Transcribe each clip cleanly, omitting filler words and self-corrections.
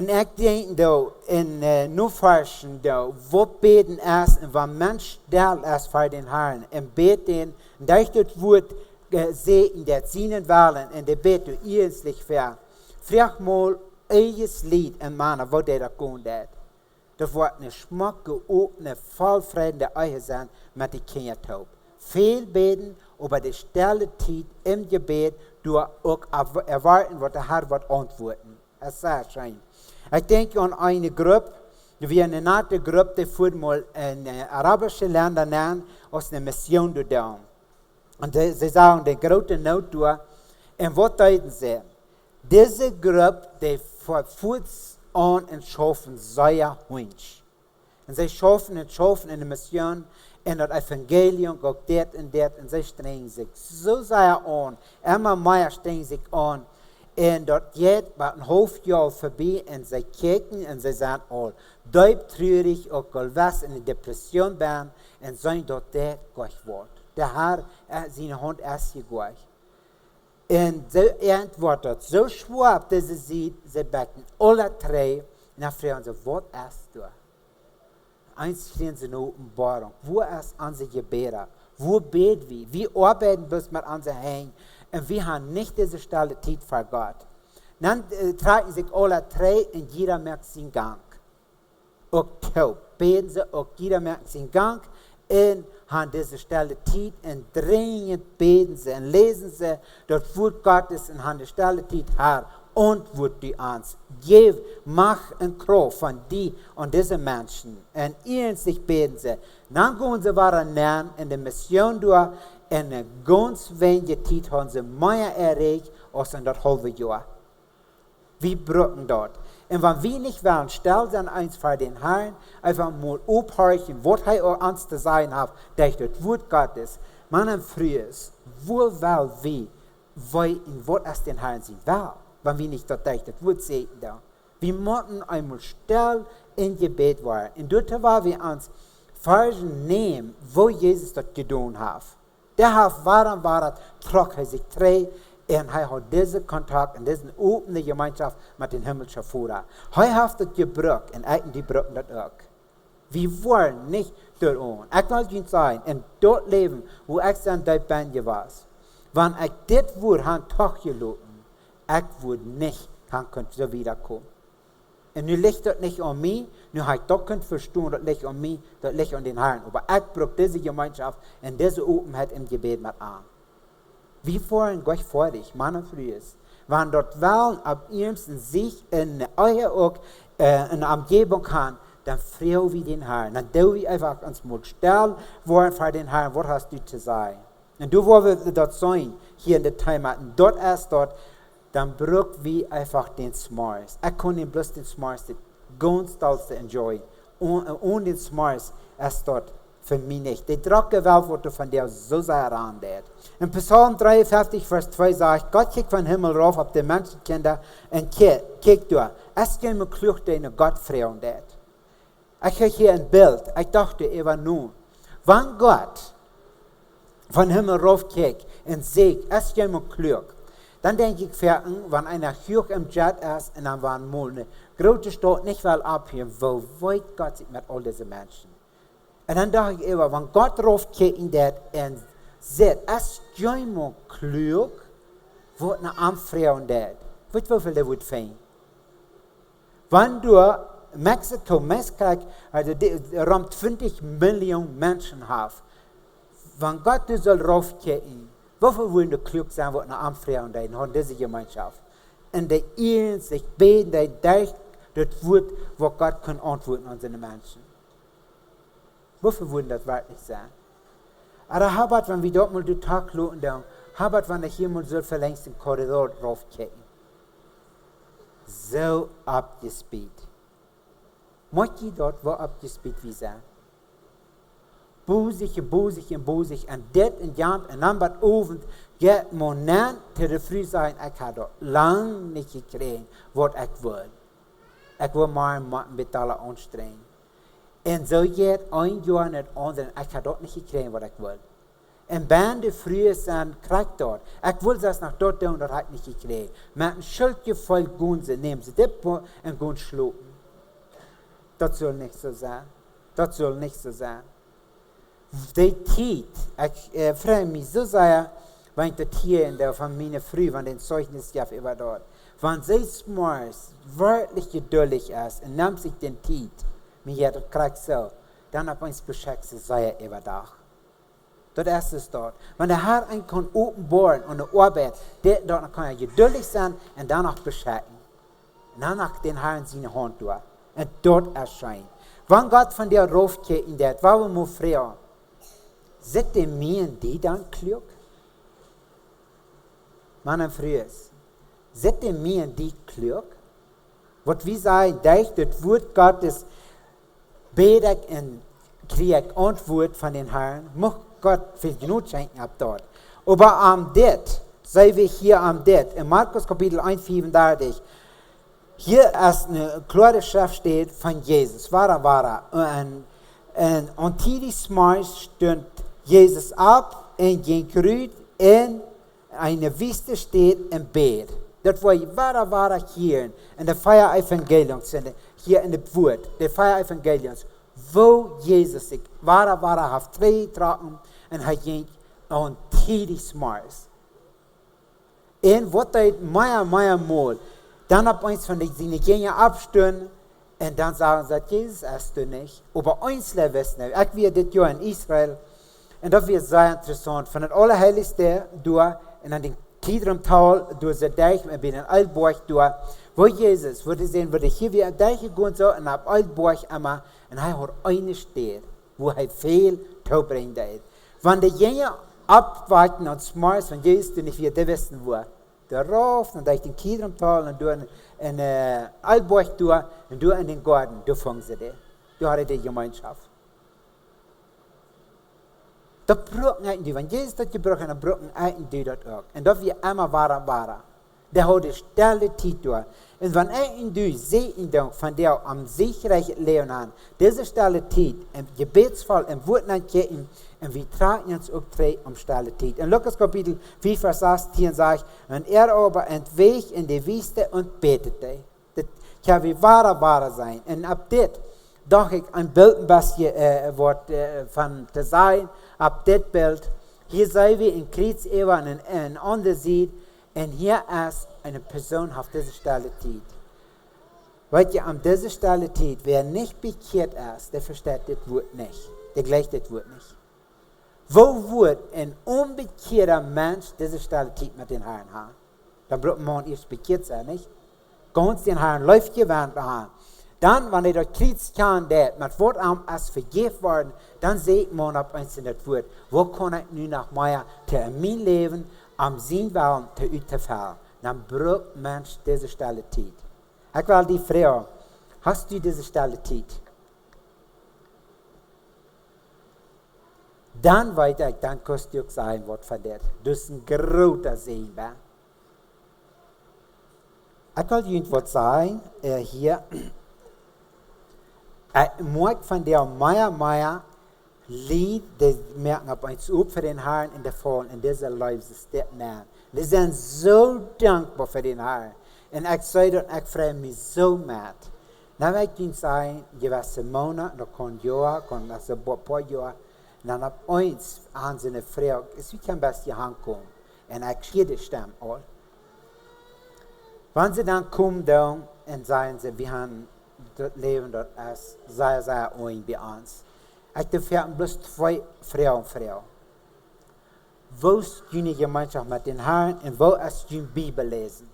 En ik denk dat in nu forschen dat wat beden is en wat mens stel is voor den Herrn. En beten, dat het woord zegen dat zien willen en de beten eerlijk ver. Vraag mal eigen lied en mannen wat hij daar kon deed. Dat wordt een smakke, opene, volvrijdende eigen zijn met die kindertaup. Veel beden, over de stelle tijd in Jebäd, door ook erwarten wat de Herr wordt antwoorden. Het is sehr schön. Ik denk aan een groep, we een andere groep die voor mal in Arabische landen nemen, als een mission doen. En ze zagen de grote nood door. En wat deden ze? Deze groep, die voert aan en schaffen zeer hunch. En zij schaffen in de mission, en dat evangelium ook dit en dit, en zij strengen zich zo zeer aan. Immer meer strengen zich aan. En dat gaat maar een half jaar voorbij en zij kijken en zij zijn al duiptreurig, ook al was in de depressie ben en zijn dat dit goed wordt. De Heer, zijn hand is gegaan. En zo antwoordt dat zo zwaar op deze ziet, ze bekken alle drie en dan vragen ze, wat is dat? Eens schreeuwen ze in openbaring, wo is onze Jebäd? Wo beten wir? Wir arbeiten bloß mit unser Hängen und wir haben nicht diese Stelle Tiet für Gott. Dann tragen sich alle drei und jeder merkt seinen Gang. Auch taub beten sie, auch jeder merkt seinen Gang und haben diese Stelle Tiet und dringend beten sie und lesen sie das Wort Gottes und haben die Stelle Tiet her. Und wird die uns. Geef Macht und Kraft von die und diesen Menschen. Und ernstlich beten sie. Dann gehen sie weiter näher in der Mission durch. Und eine ganz wenige Zeit haben sie mehr erreicht als in das halbe Jahr. Wir brauchen dort. Und wenn wir nicht wollen, still sein eins für den Herrn, einfach mal aufhorchen, was er uns zu sagen hat, durch das Wort Gottes. Man frühes, wo will wir, was ist den Herrn sein will? Wenn wir nicht dort das Wort sehen, da. Wir mussten einmal still in Jebäd werden. Und dort war wir uns Versen nehmen, wo Jesus das getan hat. Der hat warum trug er sich drei und er hat diesen Kontakt und diese offene Gemeinschaft mit dem himmlischen Vater. Er hat das gebraucht und eigentlich brauchen das auch. Wir wollen nicht dort an. Ich will Ihnen sagen, in dort leben, wo ich dann dort bin gewesen. Wenn ich das Wort an den Tag gelassen, ich würde nicht so wiederkommen. Und nu liegt das nicht an mir, nu habe ich doch verstehen, das liegt an mir, das liegt an den Herrn. Aber ich brauche diese Gemeinschaft und diese Offenheit im Gebet mit an. Wir wollen Gott vor dich, Mann und Frau. Wenn dort wollen, ab ihrem sich in euer auch in der Umgebung haben, dann freuen wir den Herrn. Dann tun wir einfach uns mal still worden für den Herrn, was hast du zu sagen? Und du wollen wir dort sein, hier in der Heimat, und dort ist dort, dann brauchen wir einfach den Smarts. Ich kann nicht bloß den Smarts ganz stolz enjoyen. Ohne den Smarts ist dort für mich nicht. Die Drogewelt wurde von dir so sehr angeht. In Psalm 53, Vers 2 sagt, Gott kijkt von Himmel rauf auf die Menschenkinder und kijkt durch. Es geht mir klug, den Gott freuen wird. Ich habe hier ein Bild. Ich dachte eben nun, wenn Gott von Himmel rauf kijkt und sagt, es geht mir klug, dann denke ich, wenn einer hoch im Jet ist und dann war eine große Stadt nicht will abhören, wo weit Gott sich mit all diesen Menschen. Und dann dachte ich immer, wenn Gott drauf geht und sagt, es ist immer klug, wird eine Anfrage und das. Weißt du, wofür der wird fein? Wenn du Mexiko, also rund 20 Millionen Menschen hast, wenn Gott du soll drauf gehen, wofür wollen die klug sein, was eine Anfrage und in diese Gemeinschaft? Und die ehren sich, beten, die durch das Wort, wo Gott kann antworten an seine Menschen. Wofür wollen das wirklich sein? Aber Habert, wenn wir dort mal den Tag schauen, dann Habert, wenn ich hier mal so verlängst den Korridor drauf kicken. So abgespielt. Möchte ich dort, wo abgespielt wie sein? Bosig und das und jant und dann wird oben geht man nicht zu der Früh sein, ich habe dort lang nicht gekriegt, was ich will. Ich will mal mit aller anstrengen. Und so geht ein Jahr nicht anderen, ich habe dort nicht gekriegt, was ich will. En bande früher zijn krijg dort. Ik wil zelfs nog dort doen, dat heb ik niet gekregen. Met een schuldgevoel gaan ze, nemen ze dit en gaan slopen. Dat zal niet zo zijn. Dat zal niet zo zijn. Die tijd, ik vraag me zo zeer, want dat hier in de van mijn vrouw, van den Zeugnis gaf über dort. Wenn sie smars wirklich geduldig ist und nimmt sich den Tijd, mir ja das krijgt so, dann ab uns beschäftigt sie sehr über Tag. Das erste ist dort. Wenn der Herr einen kann openbaren und der Arbeit, dort kann er geduldig sein und danach beschäftigen. Und danach den Herrn seine Hand durch. Und dort erscheint. Wenn Gott von dir ruft in der, was wir mal fragen, sind die Menschen die dann klug? Mann und Frau, sind die Menschen die klug? Was wir sagen, das Wort Gottes betet und kriegt Antwort von den Herrn, muss Gott viel genug schenken ab dort. Aber am dit, sei wir hier am dit, in Markus Kapitel 1, 34, hier ist eine klare Schrift steht von Jesus, wahrer. Und dieses Mal stund Jesus ab und ging gerührt in eine Wüste steht im Bett. Das war wahrer hier in der Feier-Evangeliums, hier in dem Wort, der Feier-Evangeliums, wo Jesus sich wahrhaft getragen und er ging an dieses Mal. Und was er mehr mal, dann ab uns von den Gängen abstehen und dann sagen sie, Jesus ist du nicht. Aber eins wissen wir, ich war das Jahr in Israel und das wird sehr interessant, von dem Allerheiligsten durch und an den Kiedrumtal durch den Deich und bei den Altburg durch, wo Jesus, wo die sehen, würde hier wie ein Deich gehen so und ab Altburg einmal und er hat eine Stelle, wo er viel Tau bringt. Wenn die Gänge abwarten und smart, wenn Jesus nicht wie die wissen wo, der rauf und durch den Kiedrumtal und durch in Altburg durch und durch in den Garten, da fangen sie die. Da hat die Gemeinschaft. Da brauchen wir, wenn Jesus das gebrochen hat, brauchen wir das auch. Und das wir immer wahrer. Der hat die Stelle Tiet durch. Und wenn du sehen von der am siegreichen Leben an, diese Stelle Tiet, im Gebetsfall, im Wortnachketten, und wir tragen uns auch um Stelle Tiet. In Lukas Kapitel 4, Vers 16 sagt, und er aber entweg in die Wüste und betete. Das kann wie wahrer sein. Und ab das, doch ich ein Bild ein bisschen von zu sein, ab das Bild, hier sei wir in Kriegseber und andere sieht, und hier ist eine Person auf dieser Stelle Tiet. Weil ihr an dieser Stelle Tiet, wer nicht bekehrt ist, der versteht das Wort nicht. Der gleicht das Wort nicht. Wo wird ein unbekehrter Mensch diese Stelle Tiet mit den Herrn haben? Dann braucht man erst bekehrt sein, nicht? Ganz den Herrn läuft gewandt haben. Dann, wenn er dort Krieg kann, der mit Wort als vergeben worden, dann sieht man ab eins in das Wort, wo kann ich nun nach mir in mein Leben am Sinn wollen, zu utfallen. Dann braucht Mensch diese Stelle Tiet. Ich will die fragen, hast du diese Stelle Tiet? Dann weiß ich, dann kannst du auch sagen, was von dir. Das ist ein großer Segen. Ich will Ihnen was sagen, hier. Ich mag von der Meier Lied, das merken auf uns auf für den Herrn in der Fall, in dieser Lebensstate. Wir sind so dankbar für den Herrn. Und ich sage das, ich freue mich so mit. Dann will ich Ihnen sagen, gewisse Monate, noch kein Jahr, also ein paar Jahre, dann ab uns haben sie eine Frau, es wird kein bisschen ankommen. Und ich schreibe die Stimme all. Wenn sie dann kommen, dann und sagen sie, wir haben das Leben dort ist sehr, sehr ein bei uns. Ich darf bloß 2 Frauen. Wo ist die Gemeinschaft mit den Herren und wo ist die Bibel lesen?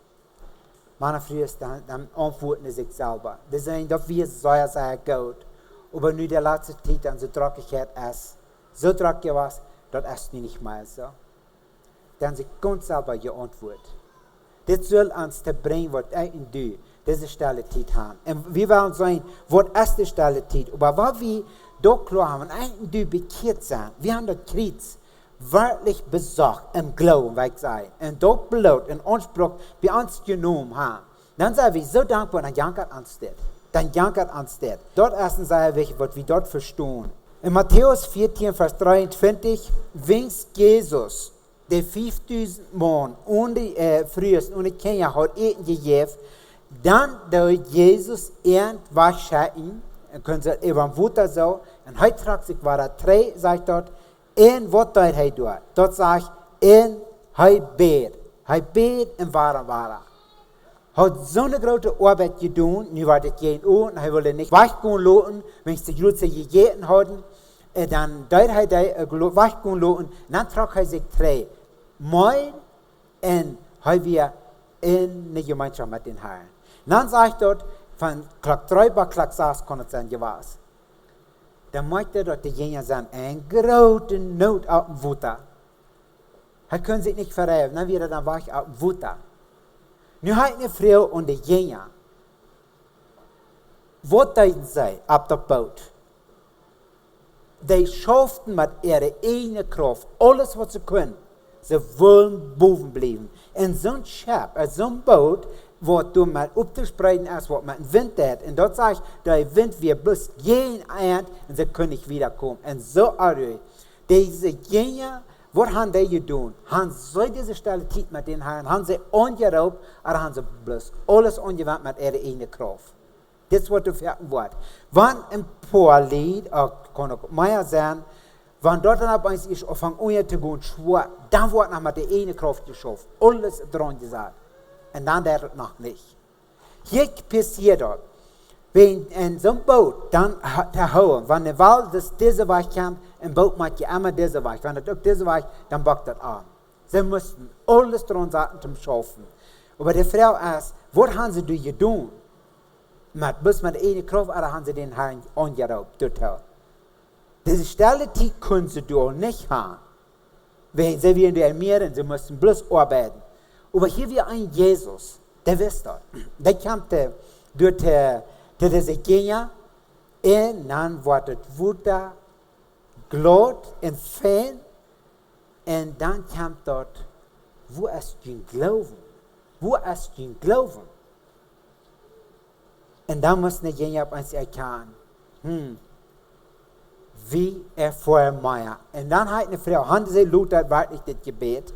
Meine Freunde, dann antworten sich selber. Die sagen, dass wir sehr, sehr gut. Aber nur der letzte Zeit, an so Trockigkeit ist, so trocken was, das ist nicht mehr so. Dann sie ganz selber geantwortet. Das soll uns zu bringen, was ich und du diese Stelle Tiet haben. Und wir wollen sagen, was ist die Stelle Tiet? Aber was wir doch klar haben, wenn ich und du bekehrt sind, wir haben das Krieg wirklich besorgt im Glauben, wie ich sage, und dort Blut in Anspruch bei uns genommen haben. Dann sind wir so dankbar, dann jankert uns das. Dort erstens sagen wir, was wir dort verstehen. In Matthäus 14, Vers 23, wings Jesus de 5000 man frühest ohne Kenia hat eten gegeben, dann durch Jesus was schatten, können Sie eben Wutter so, und heute tragt sich war da 3, sagt dort, was dort er dort. Dort sagt, er bet in wahre. Hat so eine große Arbeit getan, nu war das geen Uhr, und er wollte nicht weichgehen lassen, wenn es die Grüße gegeben hatten, dann dort er weichgehen lassen, dann trug er sich 3. Mal, und er wir in eine Gemeinschaft mit den Herren. Dann sagt dort, von Klack 3 bis Klack 6 kann es sein, gewas. Dann möchte dort die Jünger sein, eine große Not auf dem Wutter. Er können sich nicht verreiben, dann wird er dann weich auf dem Wutter. Nu hat eine Frau und die Jünger. Was deuten sie auf der Boot? Die schafften mit ihrer eigenen Kraft alles, was sie können. Sie wollen boven bleiben. In so ein Schiff, so ein Boot, was du mal aufzuspreiten ist, was man Wind hat. Und dort sage ich, der Wind wird bloß jeden Ende und sie können nicht wiederkommen. Und so alle, diese Jünger, was haben die getan? Haben sie diese Stelle Tiet mit den Herren, haben sie angeraubt, oder haben sie bloß alles angewandt mit ihrer eigenen Kraft? Das ist, was du fertig wird. Wenn ein paar Lied, kann auch mehr sein, wenn dort dann ab eins ist, auf ein Uhr zu gehen, schwör, dann wird noch mit der eigenen Kraft geschafft. Alles dran gesagt. Und dann der noch nicht. Hier passiert das. Wenn in so einem Boot dann der Hauen, wenn der Wald diese Weg kommt, ein Boot macht ja immer diese Weg. Wenn das auch diese Weg, dann backt das an. Sie mussten alles dran sagen zum Schaffen. Aber die Frau ist, was haben sie getan? Bis mit einer Kraft, oder haben sie den Herrn angeraubt? Diese Stelle, die können sie doch nicht haben. Wenn sie wie in der Meer, sie mussten bloß arbeiten. Aber hier wie ein Jesus, der wisst das. Der kam durch diese Gänge, und dann wurde es Wutter, Glut und Fan, und dann kam dort, wo ist dein Glauben? Wo ist dein Glauben? Und dann mussten die Gänge auf uns erkennen, wie vorher mehr. Und dann hat eine Frau, haben sie Luther wirklich das Gebet.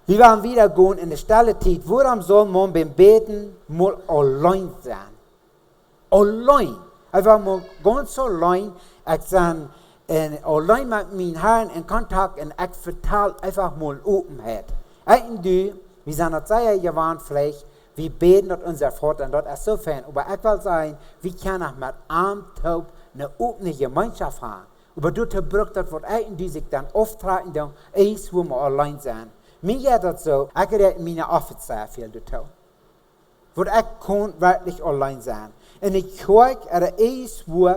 Wir waren wieder gehen in der Stelle Tiet, warum soll man beim Beten mal allein sein? Allein. Einfach mal ganz allein. Ich sage, allein mit meinen Herren in Kontakt und ich verteile einfach mal Openheit. Wir sind noch 2 Jahre geworden vielleicht, wir beten dort unser Vater und dort ist so fern. Aber ich will sagen, wir können mit Abend eine offene Gemeinschaft haben. Aber dort braucht das, was eigentlich sich dann auftragen, dann ist, wo wir allein sind. Mir geht das so, ich rede meine Offizier viel dazu. Wo ich kann wirklich allein sein. Und ich Kirche ist, wo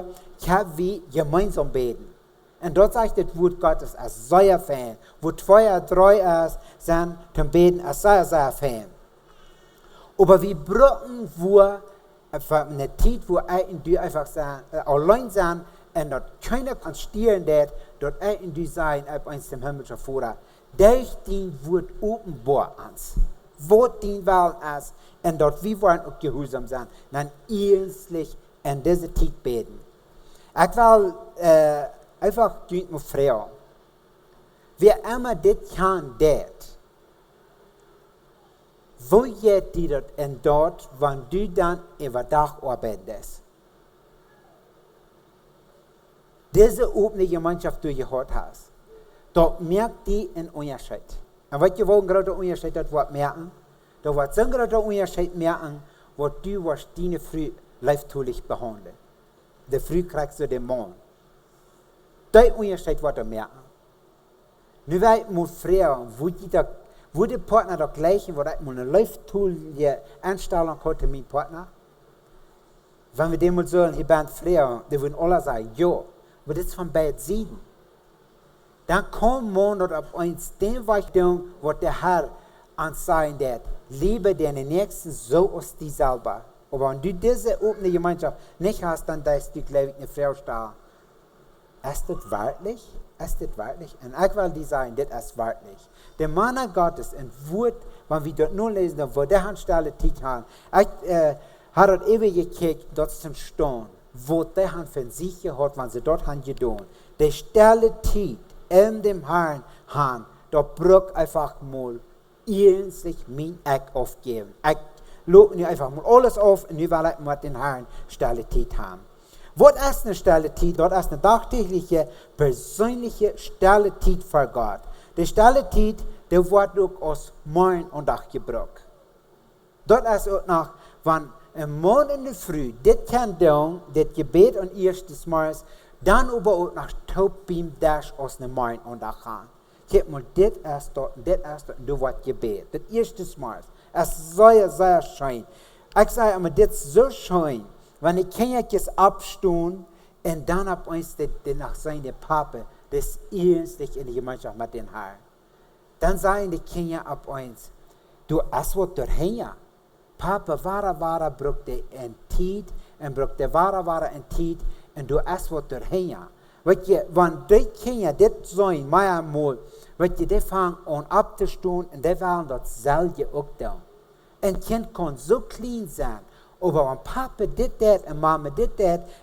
wir gemeinsam beten. Und dort sagt das Wort Gottes, als sehr Fan. Wo 2 oder 3 ist, sind zum Beten als sehr, sehr Fan. Aber wir brauchen eine Zeit, wo eigentlich einfach allein sind, und dort keiner kann stehlen, dort eigentlich sein, auf eins dem himmlischen Vater. Durch den wird offenbar uns, wo den Wahl ist, und dort wir wollen auch gehorsam sein, dann ernstlich in diese Zeit beten. Ich will einfach mit mir fragen, wer immer das kann, wo geht die dort und dort, wenn du dann über Tag arbeitest? Diese offene Gemeinschaft, die du gehört hast, dort merkt die einen Unterschied. Und was ihr wollt, gerade Unterschied dort wird merken, da wird so ein großer Unterschied merken, wo du wirst deine Früh leibtulich behandeln. Der Früh kriegst du den Mann. Der Unterschied wird er merken. Nu weiß man fragen, wo die Partner da gleichen, wo ich eine leibtuliche Einstellung hat, mein Partner. Wenn wir dem mal sollen, hier bin fragen, die würden alle sagen, ja, aber das ist von beiden Seiten. Dann kommt man dort auf uns den Weg tun, was der Herr uns sagen wird. Liebe deine Nächsten so als die selber. Aber wenn du diese offene Gemeinschaft nicht hast, dann ist die, glaube ich, eine Frau da. Ist das wirklich? Ist das wirklich? Und ich will dir sagen, das ist wirklich. Der Mann Gottes entwurrt, wenn wir dort nur lesen, wo der Stelle Tiet haben. Ich habe dort ewig gekickt, dort zum Stone. wo der han von sich gehört, wenn sie dort han getan. Die Stelle Tiet in dem Herrn han, da braucht einfach mal ernstlich mein Eck aufgeben. Ich lobe nicht einfach mal alles auf und nu will ich mit den Herrn Stelle Tiet haben. Was ist eine Stelle Tiet? Dort ist eine tagtägliche, persönliche Stelle Tiet für Gott. Die Stelle Tiet, die wird auch aus Morgen und Tag gebraucht. Dort ist auch noch, wenn ein Morgen in der Früh, das kann tun, das Gebet und erstes Morgens, dann aber auch nach Taubbeam das aus dem Morgen und Tag gehen. Kijk mal, dit is dort, du wird Gebet. Das erste Mal. Es ist sehr, sehr schön. Ich sage immer, das ist so schön, wenn die Kindertjes abstehen und dann ab uns nach seine Papa, das ernstlich in die Gemeinschaft mit den Herrn. Dann sagen die Kinder ab uns, du hast was dorthin. Papa, wahre, braucht der ein Tiet, und braucht der wahre ein Tiet, und du hast was dorthin. Weet je, wenn die Kinder das sagen, mal, weet je, die fangen an abzustehen und die wollen das selber auch tun. Ein Kind kann so klein sein, aber wenn Papa das und Mama das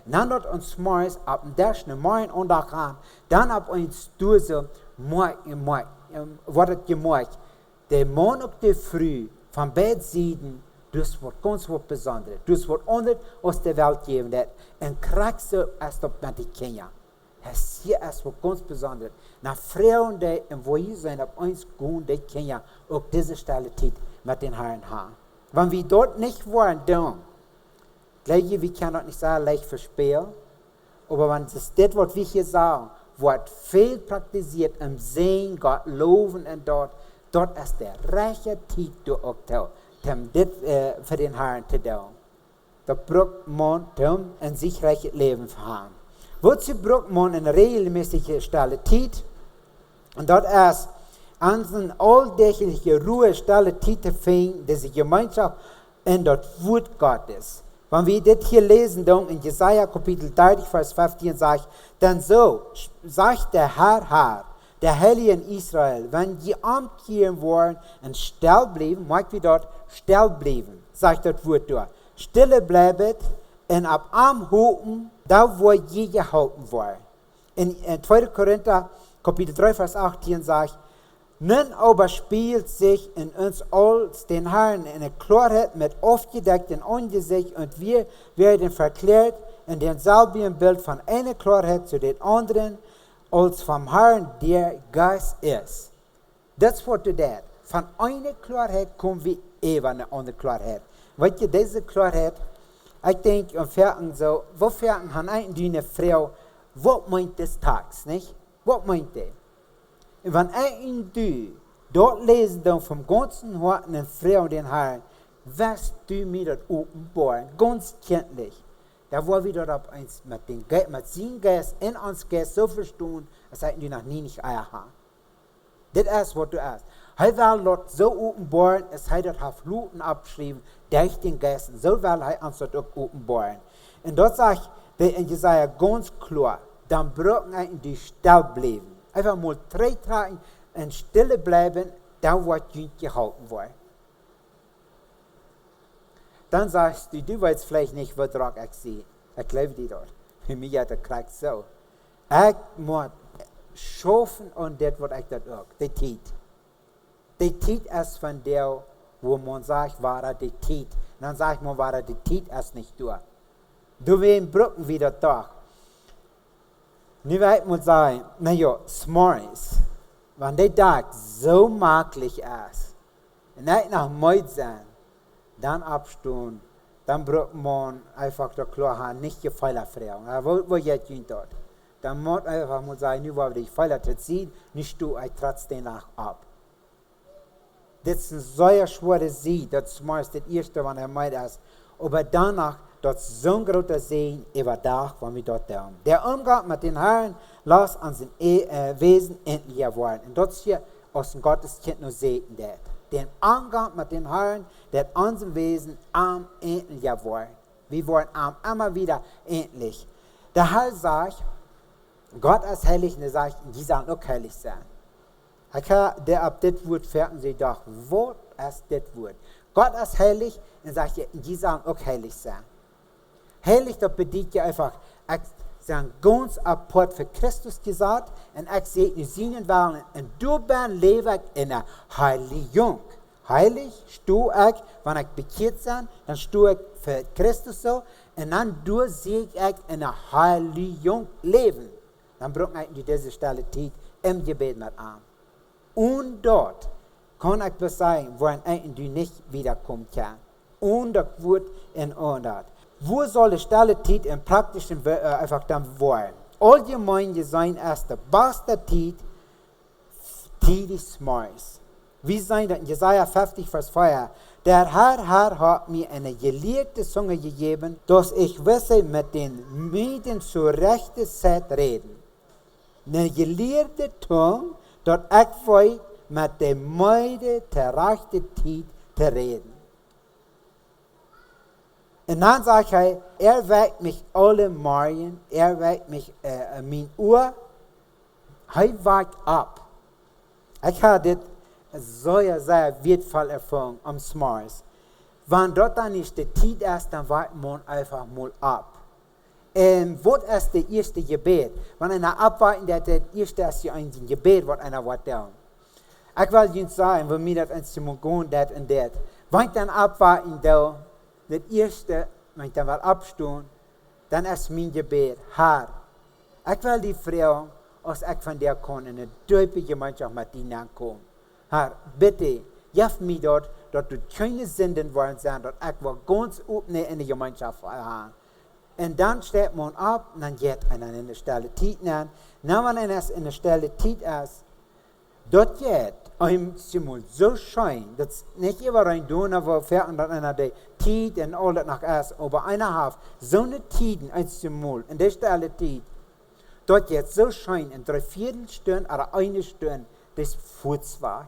und dann dort uns morgens ab dem Dash ne Morgen und da gaan, dann ab uns durch so, was het gemaakt. Der Mann auf der Früh von Bett sieden, das wird ganz was Besonderes. Das wird anders aus der Welt geben. Und kriegst du erst auf mit den Kindern. Es hier ist was ganz Besonderes. Nach Frauen, die wo hier sind, auf uns gehen, die Kinder auch diese Stelle mit den Herren haben. Wenn wir dort nicht wollen, dann, gleich, wir können das nicht sagen, leicht verspielen, aber wenn es das, was wir hier sagen, wird viel praktiziert im Sehen, Gott loben und dort ist der rechte Titel auch da, um das für den Herrn zu tun. Da braucht man ein sicherliches Leben zu haben. Wozu braucht man eine regelmäßige Stelle Tiet? Und dort ist eine alltägliche Ruhe Stelle Tiet zu finden, diese Gemeinschaft in das Wort Gottes. Wenn wir das hier lesen, dann in Jesaja Kapitel 30, Vers 15 sagt, dann so sagt der Herr, der Heilige in Israel, wenn die umkehren wollen und still bleiben, mag wir dort still bleiben, sagt das Wort dort. Stille bleiben und ab Arm holen, da wo je gehalten war. In 2. Korinther Kapitel 3, Vers 18 sagt, nun aber spielt sich in uns als den Herrn eine Klarheit mit aufgedecktem Angesicht und wir werden verklärt in demselben Bild von einer Klarheit zu den anderen, als vom Herrn der Geist ist. Das was du das. Von einer Klarheit kommen wir eben eine andere Klarheit. Weißt du, diese Klarheit, ich denke, wo fährten han eigentlich eine Frau, was meint des Tags, nicht? Was meint der? Und wenn du dort lesen dann vom ganzen Herzen eine Frau den Herrn, wirst du mir das offenbaren, ganz kenntlich. Da war wieder ab eins mit seinem Geist in uns Geist so verstehen, als hätten die noch nie nicht Eier haben. Das ist, was du hast. Er will dort so offenbaren, als er das auf Fluten abschrieben, durch den Geist. So will er uns das auch offenbaren. Und dort sagt der in Jesaja ganz klar, dann brauchen wir in die Stille bleiben. Einfach mal 3 Tage in Stille bleiben, dann wird nicht gehalten worden. Dann sagst du weißt vielleicht nicht, was ich sehe. Ich glaube dir dort. Für mich hat der Krieg so. Ich muss schaffen und das wird ich das auch. Die Tiet. Die Tiet ist von der, wo man sagt, war die Tiet. Dann sagt man, war die Tiet ist nicht durch. Du willst Brücken wieder doch. Nu weet man sagen, naja, s'morgens, wenn der Tag so maglich ist, und nicht nach Meut sein, dann abstehen, dann braucht man einfach der Klarheit, nicht gefeiert Frauen. Wo jetzt geht dort? Dann muss einfach mal sagen, nu wollen wir die Feier ziehen, nicht du, ich trotzdem nach ab. Das ist ein sehr schweres Sieg, das ist das erste, wenn meint ist. Aber danach, das ist so ein großer Segen über Tag, wenn wir dort tun. Der Umgang mit den Herren, lass uns ein Wesen endlich werden. Und das hier aus dem Gotteskind nur sehen. Den Umgang mit den Herren, der unser Wesen am endlich werden. Wir wollen am immer wieder endlich. Der Herr sagt, Gott ist heilig, und er sagt, die sollen auch heilig sein. Der ab das Wort fertig sie doch, was ist das Wort? Gott ist heilig, und sagt, die sollen auch heilig sein. Heilig, dat betekent je einfach, ik zijn ganz apart voor Christus gesagt, en ik zie nu zien wel, en door ben leef ik in een heilig. Heilig stoe ik, wanneer ik bekeerd ben, dan stoe ik voor Christus zo, en dan door zie ik in een heilig leven. Dan breng ik nu deze Stelle Tiet im Jebäd met aan. Und dort kann ich bezeigen, woran du nicht wiederkommen kann. Und das wird in Ordnung. Wo soll die Stelle Tiet im praktischen einfach dann wollen? Allgemein sein ist der beste Tiet, des Morgens. Wie sein das in Jesaja 50, Vers 4? Der Herr hat mir eine gelehrte Zunge gegeben, dass ich wisse mit den Mäden zur rechten Zeit reden. Eine gelehrte Zunge, dass ich weiß, mit den Mäden zur rechten Zeit zu reden. Und dann sagt er weckt mich alle Morgen, weckt mich mein Uhr, er weckt ab. Ich habe das sehr wertvoll erfahren am Morgens. Wenn dort dann nicht die Zeit ist, dann weckt man einfach mal ab. Was ist der erste Jebäd? Wenn einer abwarten, der erste ist ja ein Jebäd, was einer was da. Ich will Ihnen sagen, wenn wir das Instrument gehen, das und das. Wenn ich dann abwarten, da, das erste, wenn ich dann mal abstehen, dann ist mein Jebäd, Herr, ich will die Frau, als ich von der kann, in eine tiefe Gemeinschaft mit ihnen kommen. Herr, bitte, hilf mir dort, dass du keine Sünden worden sind, dass ich ganz oben in der Gemeinschaft habe. Und dann steht man ab, und dann geht einer in der Stelle Tiet an. Dann, wenn einer in der Stelle Tiet ist, dort geht einem so schön, dass nicht überall tun, aber fährt und dann einer der Tiet und alles nach ist, aber einer hat so eine Tiet als Symbol, in der Stelle Tiet, dort geht so schön, in 3/4 Stunden oder 1 Stunde, das Fußweg.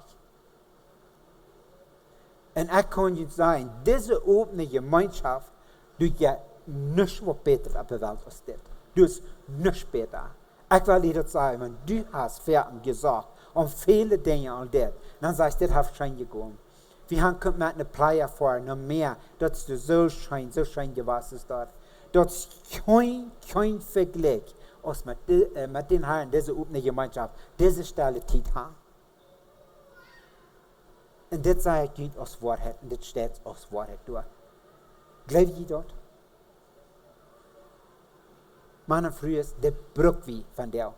Und ich kann jetzt sagen, diese offene Gemeinschaft, du ja nichts was besser auf der Welt als das. Du hast nichts besser. Ich will dir das sagen, wenn du hast fertig gesagt, und viele Dinge und das, dann sagst du, das hat schön gegangen. Wir haben mit einer Playa vor, noch mehr, das ist so schön gewesen ist dort. Das ist kein Vergleich, als mit den Herren, diese offene Gemeinschaft, diese Stelle Tiet haben. Und das sage ich nicht aus Wahrheit, und das steht aus Wahrheit durch. Glaubt ihr dort? Meine Früher ist der Brück wie von der.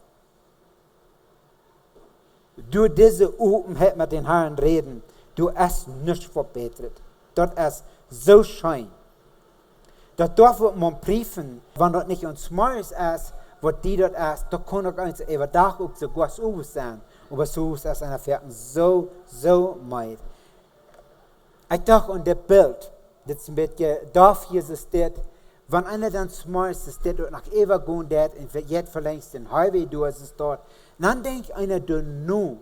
Durch diese Offenheit mit den Herren reden, du hast nichts verbessert. Das ist so schön. Das darf man prüfen, wenn das nicht uns Morgens ist, was die dort ist, da kann auch uns über Tag auch so gut sein. Aber so ist es einer Ferien so meid. Ich dachte an das Bild, das mit darf Jesus steht, wenn einer dann Morgens steht und nach Eva gehen wird, und jetzt verlängst den Highway durch ist dort, dann denkt einer, du nu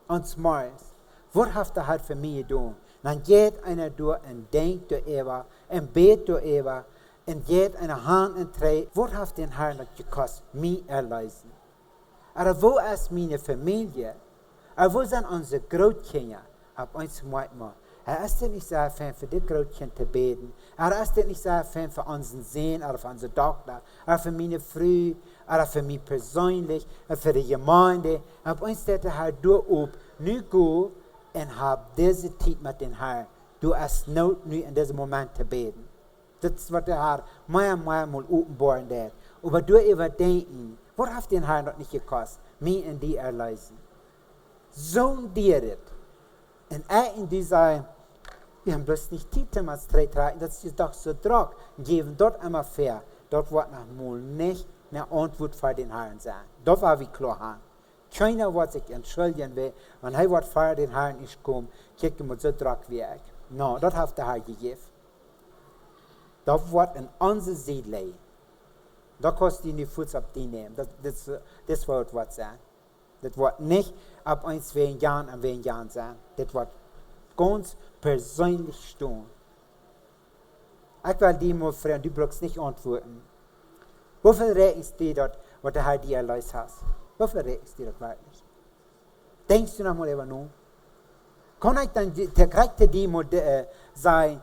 an Morgens, was hat er halt für mich getan? Dann geht einer durch und denkt durch Eva, und betet durch Eva, und geht eine Hand und trägt, was hat den Herrn das gekostet, mich erleisen? Aber wo ist meine Familie? Aber wo sind unsere Großkinder? Ab uns mal. Ist nicht so Fan für die Großkinder zu beten? Ist nicht so Fan für unseren Sohn oder für unsere Tochter? Oder für meine Frau? Oder für mich persönlich? Oder für die Gemeinde? Ab uns steht der Herr durch ob, nu go und hab diese Zeit mit dem Herrn. Du hast not nu in diesem Moment zu beten. Das ist, was der Herr mehr mal offenbaren wird. Aber du überdenken, was hat den Herrn noch nicht gekostet? Mich und die erleisen. So dir das. Und in dieser, wir haben bloß nicht Zeit, als 3 Tage, das ist doch so Druck. Geben dort immer fair. Dort wird noch mal nicht eine Antwort für den Herrn sein. Das war wie klar. Keiner wird sich entschuldigen will, wenn er wird für den Herrn nicht kommt, kicken mit so Druck wie ich. No, das hat der Herr gegeben. Das wird in unserer Seele liegen. Da kannst du nicht Fuß auf die nehmen. Das wird was sein. Das wird nicht ab uns wegen Jahren und wegen Jahren sein. Das wird ganz persönlich stehen. Ich will dir mal fragen, du brauchst nicht antworten. Wofür rechnest du dort, was der Herr dir erleist hat? Wofür rechnest du das wirklich? Denkst du noch mal über nach? Kann ich dann direkt dir mal sagen,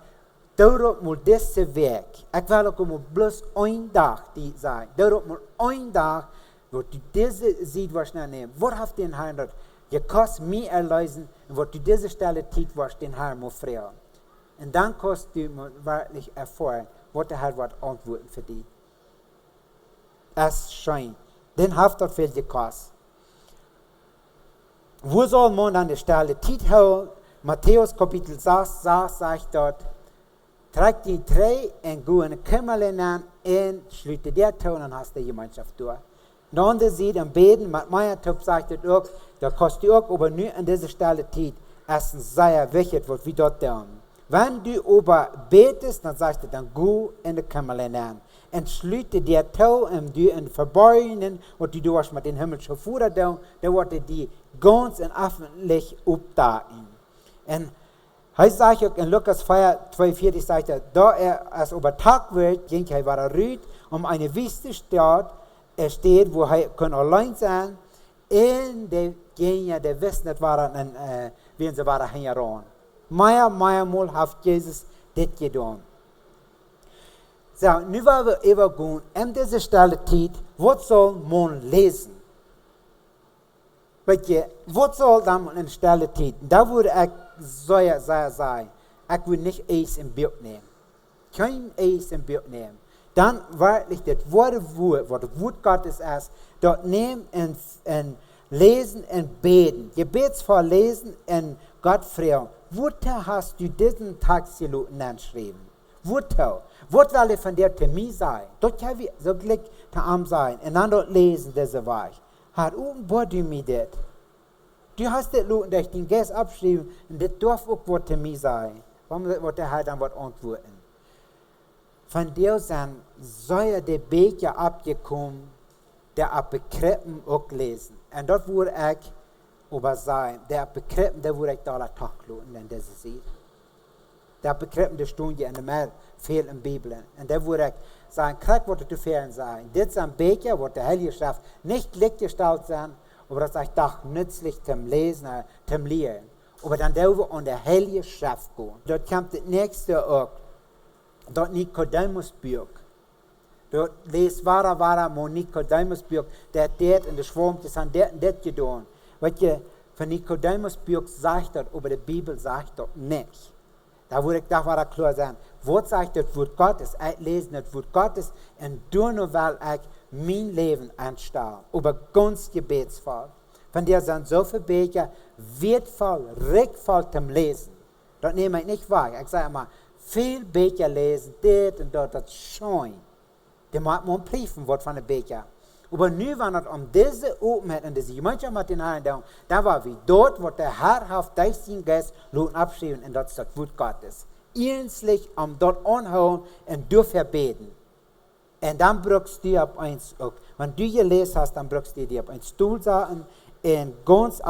daarop moet deze week, ik wil ook maar bloos één dag die zijn, daarop maar één dag, wordt u deze ziet waarschijnlijk nemen. Wat heeft den Herr dat? Je kost mij erlezen, en wordt u deze Stelle Tiet was den Herr moet vragen. En dan kost u werkelijk erfahren, wat de Herr wordt antwoorden voor die. Es schijnt. Den heeft dat veel gekost. Wo soll man an der Stelle Tiet houden? Matthäus Kapitel 6 sagt dort, tragt die drei en go in de Kämmerlein an en sluit der toe en dan hast du Gemeinschaft durch. Dan de ziet en beden, met mijn top sagt het ook, dat kost u ook, aber nu an dieser Stelle Tiet, es ist sehr wichtig, was wir dort tun. Wenn du aber betest, dann sagst du, dann go in de Kämmerlein an. En sluit der toe en du in verborgenen, wat du was met den himmlischen Vater doen, dan wordt die ganz en öffentlich opdagen. En hij zegt ook in Lukas 4:42 sagt da es über Tag wird, ging hij weer uit om een wiste stad steht, wo hij kon alleen zijn. En de wist niet waar en wie ze waren heen ran. Meiermal heeft Jezus dit gedaan. So, nu wollen wir even gaan in deze Stelle Tiet, wat zal man lezen? Weet je, wat zal dan in de Stelle Tiet? Daar würde ik sagen, ich will nicht eins im Bild nehmen. Kein eins im Bild nehmen. Dann wirklich das Wort, was das Wort Gottes ist, dort nehmen und lesen und beten. Gebetsvoll lesen und Gott fragen, wozu hast du diesen Text geschrieben? Wozu? Was will ich von dir zu mir sein? Dort kann ich so gleich zu ihm sein und dann dort lesen diese Weich. Hat was du mir das? Du hast das Loten durch den Geist abschreiben und das darf auch was zu mir sein. Warum wird der Herr dann was antworten? Von dir sind solche die Becher abgekommen, der Abgekrippen auch lesen. Und dort würde ich aber sein, der Abgekrippen, der würde ich da alle Tag loten, wenn das sieht. Der Abgekrippen, der Stunde in der Meer viel in der Bibel. Und der würde ich sagen, krieg was zu fern sein. Das sind Becher, wo der Heilige Schrift nicht lichtgestellt sind, aber das ist doch nützlich zum Lesen, zum Lehren. Aber dann dürfen wir an der Heilige Schrift gehen. Dort kommt das nächste auch. Dort Nikodemusbuch. Dort lest wahrer, mo Nikodemusbuch, der hat in der Schwurm, das hat das getan. Weißt du, von Nikodemusbuch sagt das, aber die Bibel sagt das nicht. Da würde ich doch mal klar sagen, was sagt das Wort Gottes? Ich lese das Wort Gottes und du nur weil ich mein Leben anstelle. Aber ganz gebetsvoll. Von der sind so viele Bücher wertvoll, rechtvoll zum Lesen. Das nehme ich nicht wahr. Ich sage immer, viel Bücher lesen, das und das schön. Die muss man prüfen, was von den Büchern. Aber nu, wenn es diese Openheit und diese Gemeinschaft mit den Herren ging, dann war wie dort, wo der Herr auf durch seinen Geist abschreiben und das ist das Wort Gottes. Ernstlich dort anhauen und dafür beten. Und dann brauchst du auf eins auch. Wenn du gelesen hast, dann brauchst du dir auf einen Stuhl sagen und ganz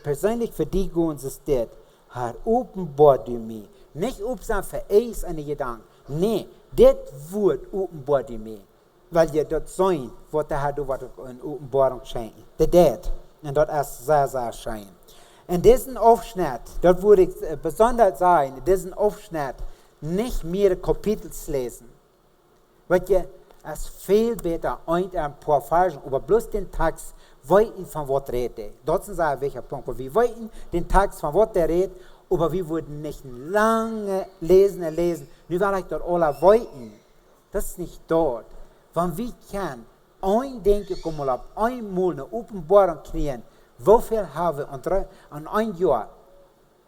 persönlich für dich ganz ist das. Herr, offenbar du mir. Nicht upsam für eins eine Gedanken. Nee, das Wort offenbar du mir. Weil je dat zijn, wat de Herr wat een openbaring schenkt. Dat. En dat is sehr, sehr schön. En diesen Aufschnitt, dat würde ich besonders sagen, diesen Aufschnitt nicht mehrere Kapitel lesen. Weil je, es ist viel besser, ein paar Versen, aber bloß den Text weiten von was redet. Das ist ein wichtiger Punkt. Wir weiten den Text von was der redet, aber wir würden nicht lange lesen. Nu will ich dort alle weiten. Das ist nicht dort. Wenn wir können, ein Denken kommen auf einmal eine Offenbarung kriegen, wofür haben wir an ein Jahr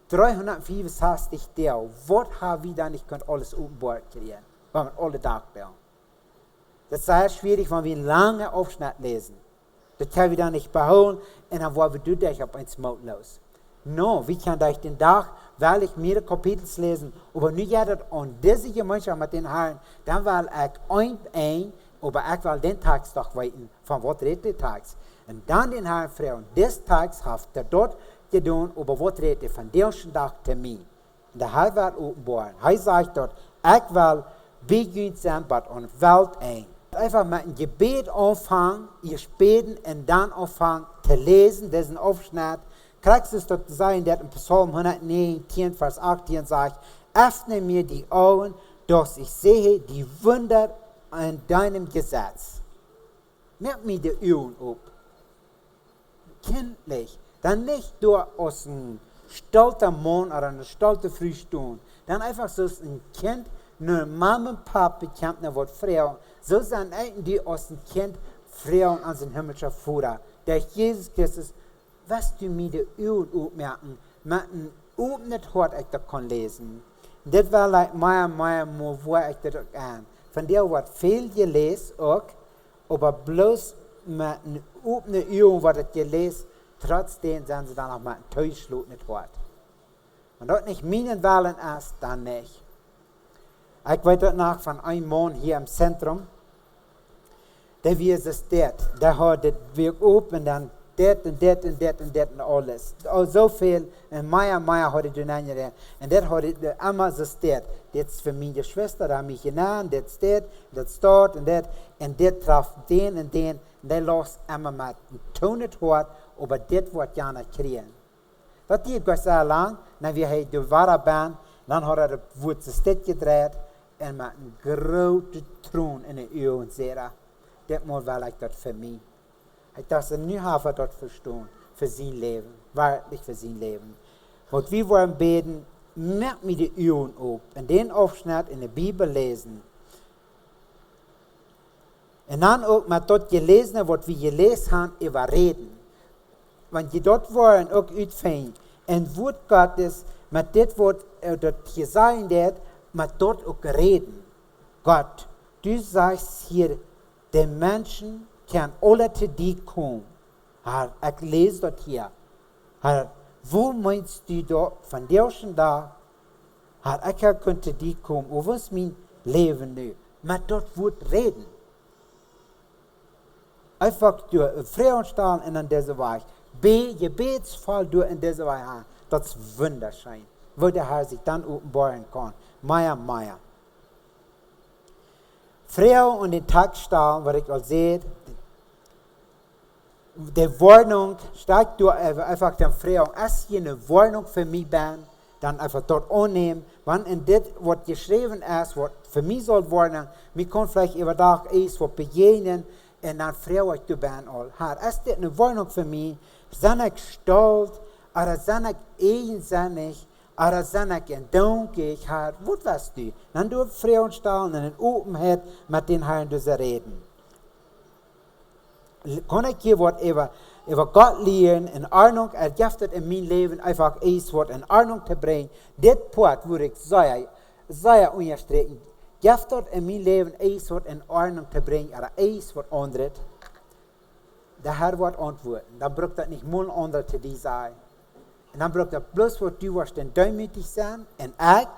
365 Tage, was haben wir dann nicht können alles offenbar kriegen, wenn wir alle Tage tun. Das ist sehr schwierig, wenn wir einen langen Aufschnitt lesen. Das können wir dann nicht beholen und dann wollen wir durch auf eins mutlos. No, wir können durch den Tag, weil ich mehrere Kapitel lesen, aber nicht jeder an diese Gemeinschaft mit den Herren, dann will ich ein aber ich will den Text doch weiten, von was redet der Text. Und dann den Herrn fragen, des Text hat er dort getan, aber was redet er von diesem Tag zu mir. Und der Herr wird offenbaren. Er sagt dort, ich will begünstigt sein, bei der Welt ein. Einfach mit einem Gebet anfangen, ihr beten und dann anfangen zu lesen, diesen Aufschnitt. Kriegst du es dort zu sagen, der in Psalm 119, Vers 18 sagt, öffne mir die Augen, dass ich sehe die Wunder in deinem Gesetz. Merk mir die Augen auf. Kindlich. Dann nicht durch aus einem stolzen Mann oder einer stolzen Frühstunde. Dann einfach so ein Kind, nur Mama und Papa kennt noch was Frau. So sind die aus dem Kind Frau an den himmlischen Vater. Der Jesus Christus, was du mir die Augen aufmerken, mit einem offenen Hort ich das kann lesen. Das war like mehr, wo ich das auch an. Von der wird viel gelesen auch, aber bloß mit einem offenen Augen wird es gelesen, trotzdem sind sie dann auch mit einem täuschlutenden Hort. Wenn das nicht meinen Willen ist, dann nicht. Ich weiß das noch von einem Mann hier im Zentrum, der wie es ist der hat das Weg oben und dann das und alles. So viel, und mehr hat er dann nicht. Und das hat er immer so das ist für meine Schwester, da habe ich genannt, das dort und das traf den und der lässt immer mit einem Ton Wort, aber das wird ja nicht kriegen. Das geht Gott sei lang, dann wir haben die Wahre dann hat er das Wort gedreht und mit einem großen Thron in den Augen sehen. Das muss ich das für mich. Ich dachte, nu habe ich das verstanden, für sein Leben, wirklich für sein Leben. Und wir wollen beten, merk mir die Augen auf, in den Aufschnitt in der Bibel lesen. Und dann auch mit dort gelesen, was wir gelesen haben, überreden. Wenn die dort wollen, auch utfängt, ein Wort Gottes, mit dem Wort, das hier sein wird, mit dort auch reden. Gott, du sagst hier, die Menschen können alle zu dir kommen. Ich lese das hier. Wo meinst du da, von dir schon da? Ich kann zu dir kommen. Und was ist mein Leben nu? Mit dort Wort reden. Einfach durch Frauenstahl und in dieser Weise. Gebetsfall durch in dieser Weise haben. Das ist wunderschön. Wo der Herr sich dann offenbaren kann. Meier. Frau und den Tagstahl, was ich auch sehe, die Warnung steigt durch einfach der Frau. Als hier eine Warnung für mich bin, dann einfach dort annehmen. Wenn in das, was geschrieben ist, was für mich soll werden, mir kann vielleicht über Tag ist, was begegnen, und dann Frau ich du bin all. Ist das eine Warnung für mich? Sind ich stolz, oder sind ich eigensinnig, oder sind ich entdunkig, was weißt du? Dann du Frauen stellen und in Offenheit mit den Herren reden. Kann ich hier was über Gott lernen, in Ordnung, gibt es in mein Leben einfach etwas, was in Ordnung zu bringen. Das Punkt würde ich sehr unterstreichen. Gibt es in mein Leben etwas, was in Ordnung zu bringen, oder etwas, was anderes. Der Herr wird antworten. Dann braucht das nicht mal andere zu dir sein. Und dann braucht das bloß, was du wirst dann demütig sein, und ich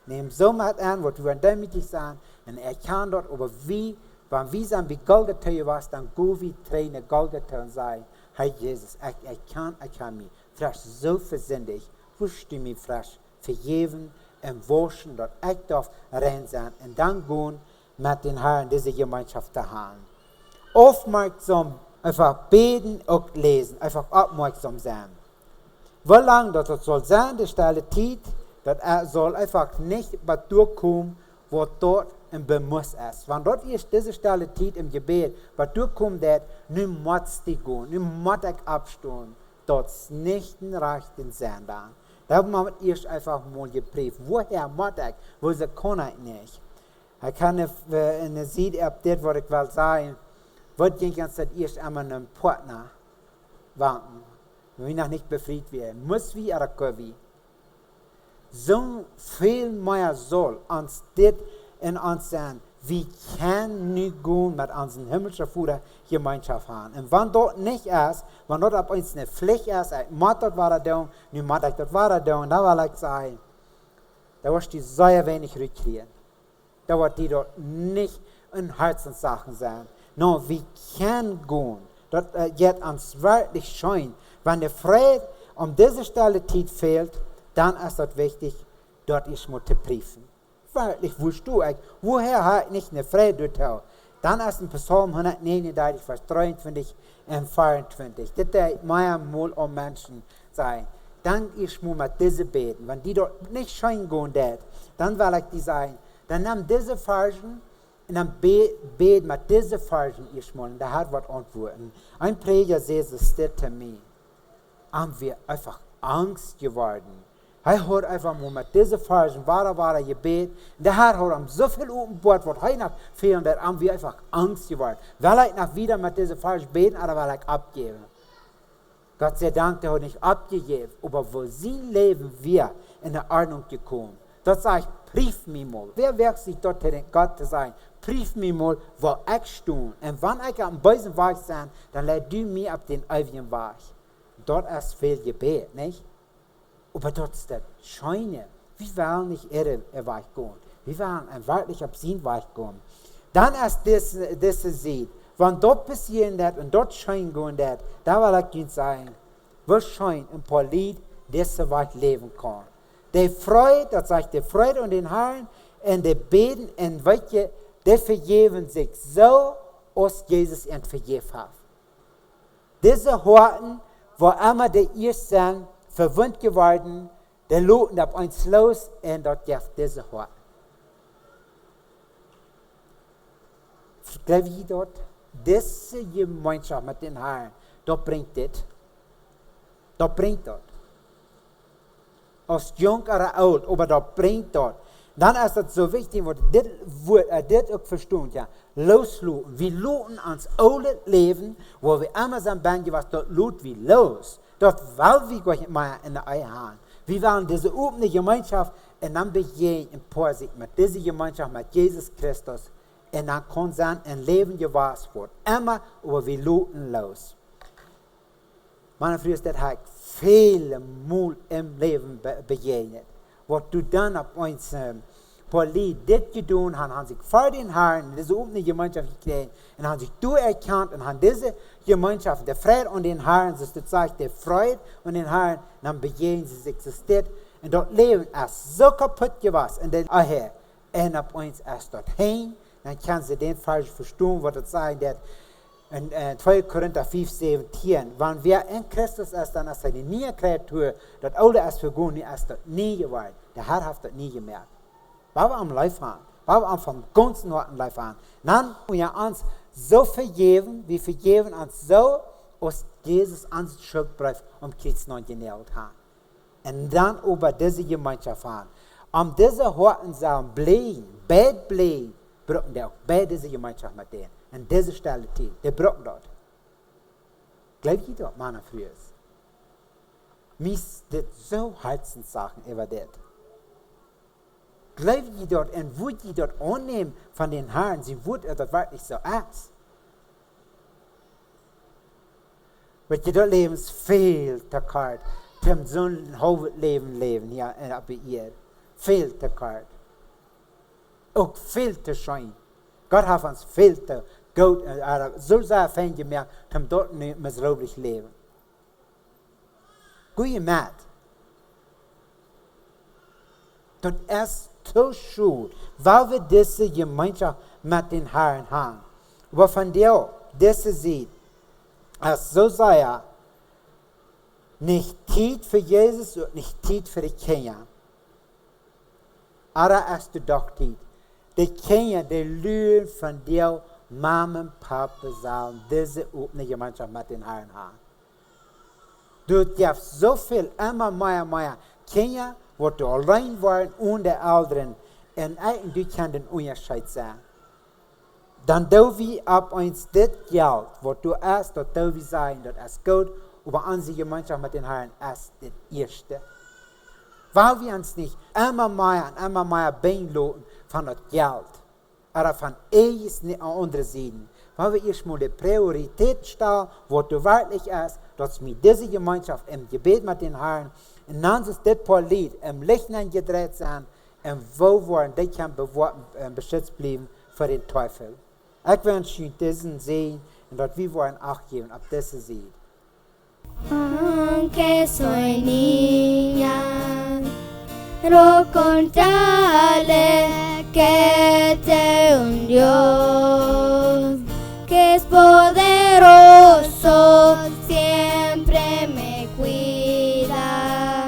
nehme so mit an, was du wirst demütig sein, und er kann dort, aber wie, wenn wir sind wie Golgatha was, dann go wie Tränen Golgatha und sagen, Herr Jesus, ich kann mich frisch so versündigt, wirst du mich frisch vergeben und waschen, dass ich darf rein sein und dann gehen mit den Herren diese Gemeinschaft zu haben. Aufmerksam, einfach beten und lesen, einfach aufmerksam sein. Wie lange das soll sein, die Stelle Tiet, das soll einfach nicht bei durchkommen, wo dort ein Bemuss ist. Wenn dort ist diese Stelle Tiet im Gebet, bei durchkommt das, nun muss die gehen, nun muss ich abstehen, dort ist nicht ein rechten sein da. Da haben wir erst einfach mal geprüft, woher muss ich, wo sie kann ich nicht. Ich kann in der Sied, ab das, was ich will sagen, wird die ganze Zeit erst einmal einen Partner warten. Wenn wir noch nicht befriedigt werden, muss wir oder können wir. So viel mehr soll uns das in uns sein. Wir können nicht gehen mit unserem himmlischen Vater Gemeinschaft haben. Und wenn dort nicht ist, wenn dort ab uns eine Pflicht ist, ich muss das weiter tun, nun muss ich das weiter tun, da will ich sagen, da wirst du sehr wenig rückkriegen. Da wird die dort nicht in Herzenssachen sein. No, wir können gehen. Das geht uns wirklich schön. Wenn der Friede um diese Stelle Tiet fehlt, dann ist es wichtig, dort ist mal zu prüfen. Wirklich, woher habe ich nicht eine Friede dort? Dann ist ein Psalm 139, Vers 23 und 24. Das ist mehr mal um Menschen sein. dann ich muss mit diese beten. Wenn die dort nicht schein gehen, dann will ich die sagen, dann nimm diese Versen und dann beten mit diese Versen ich mal. Und der hat was antworten. Ein Prediger sagt, es steht zu mir, haben wir einfach Angst geworden. Er hat einfach mal mit diesen Versen wahre Gebet. Und der Herr hat ihm so viel offenbart, was er noch fehlen, da haben wir einfach Angst geworden. Will ich noch wieder mit diesen Versen beten, oder will ich abgeben? Gott sei Dank, der hat nicht abgegeben, aber wo sein Leben wir in der Ordnung gekommen. Dort sage ich, prüf mich mal. Wer wirkt sich dort in Gott zu sein? Prüf mich mal, wo ich stehe. Und wenn ich am bösen Weg bin, dann leid du mich auf den ewigen Weg. Dort ist viel Gebet, nicht? Aber dort ist das Scheine. Wir wollen nicht irre Weg gehen. Wir wollen wirklich auf seinen Weg gehen. Dann ist das sieht, wenn dort passieren wird und dort schein gehen wird, da will ich Ihnen sagen, wir schein ein paar Lied, diese Weg leben kann. Die Freude, das sagt die Freude und den Herrn, und die beten, und welche, die vergeben sich so, als Jesus ihn vergeben hat. Diese Horten, wo immer die ersten verwundet geworden, die loten auf uns los, und dort gibt diese Horten. Glaube ich dort? Diese Gemeinschaft mit den Herrn, das bringt das. Das bringt das. Als jung oder alt, aber das bringt das. Dann ist es so wichtig, was das auch verstehen, ja. Losluten. Wir luten ans alte Leben, wo wir immer sind, was dort luten wir los. Dort wollen wir Gott mal in der Eier haben. Wir wollen diese offene Gemeinschaft, und dann begehen in Vorsicht mit dieser Gemeinschaft mit Jesus Christus. Und dann kann sein ein Leben gewahrt wird. Immer, aber wir luten los. Meine Freunde, das hat viele Mal im Leben begegnet. Was du dann auf uns Politik das getan hast, haben sich vor den Herren in diese offene Gemeinschaft gekriegt und haben sich erkannt und haben diese Gemeinschaft, der Freude und den Herren, das zeigt der Freude und den Herren, dann begegnen sie sich existiert. Und dort Leben ist so kaputt gewesen in der Ehe. Und auf uns ist dort hin. Dann kann sie den falsch verstehen, was das sagt, in 2 Korinther 5, 17, wenn wir in Christus ist, dann ist eine neue Kreatur, das Alte ist vergangen, ist das nie geworden. Der Herr hat das nie gemerkt. Weil wir am Leib haben, weil wir vom ganzen Herzen Leib haben, dann wir uns so vergeben, wir vergeben uns so, als Jesus uns Schuld bleibt, Christus neu genährt hat. Und dann über diese Gemeinschaft haben. Diese Horten sollen bleiben, bald bleiben, brauchen die auch bei dieser Gemeinschaft mit denen. Und diese Stelle Tiet, die brauchen dort. Glaubt ihr dort, meine Freunde? Mir sind so Herzenssachen über das. Glaubt ihr dort und wollt ihr dort annehmen von den Herren, sie wollt das wirklich so ist. Weil ihr dort leben viel zu kalt, zum so ein Hauptleben hier bei ihr. Viel zu kalt. Auch viel zu schön. Gott hat uns viel zu gut, so sehr fein gemerkt, um dort nicht missraublich leben. Goeie Maat. Das ist so schön, weil wir diese Gemeinschaft mit den Herren haben. Aber von der diese sieht, als so sehr nicht Zeit für Jesus und nicht Zeit für die Kinder. Aber es ist doch Zeit. Die Kinder, die lernen von der Mama und Papa sollen diese offene Gemeinschaft mit den Herren haben. Du darfst so viel, immer mehr Kinder, wo du allein waren und die Älteren, und eigentlich kann den Unterschied sein. Dann do wir ab uns das Geld, was du hast, das do wir sagen, das ist gut, aber unsere Gemeinschaft mit den Herren ist das Erste. Weil wir uns nicht immer mehr beinloten von das Geld, oder von eines an andere Seiten. Weil wir erstmal die Priorität stellen, was du wirklich ist, dass wir diese Gemeinschaft im Gebet mit den Herren, und dann ist das paar Lied im Licht gedreht sein, und wo wollen die kann beschützt bleiben vor den Teufel. Ich wünsche Ihnen diesen Segen, und dass wir wollen Acht geben auf diese Segen. Aunque soy niña, recordaré que tengo un Dios que es poderoso, siempre me cuida.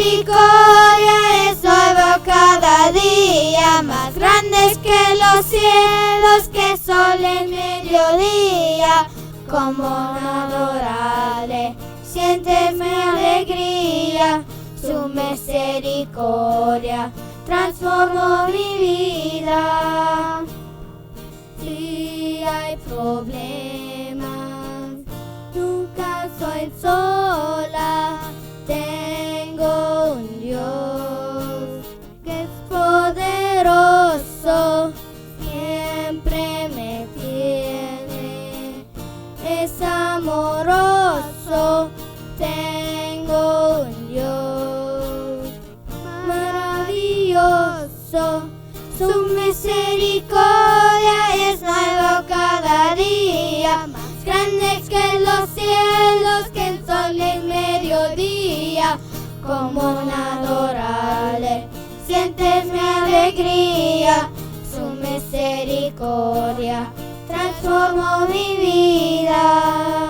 misericordia es nueva cada día, más grandes que los cielos, que el sol en mediodía. Como adorarle, sientes mi alegría, su misericordia transformó mi vida. Si hay problemas, nunca soy sola. Tengo un Dios que es poderoso, siempre me tiene, es amoroso. Tengo un Dios maravilloso, su misericordia es nueva cada día, más grandes que los cielos, que el sol en mediodía. Como adorarle, sientes mi alegría, su misericordia transformó mi vida.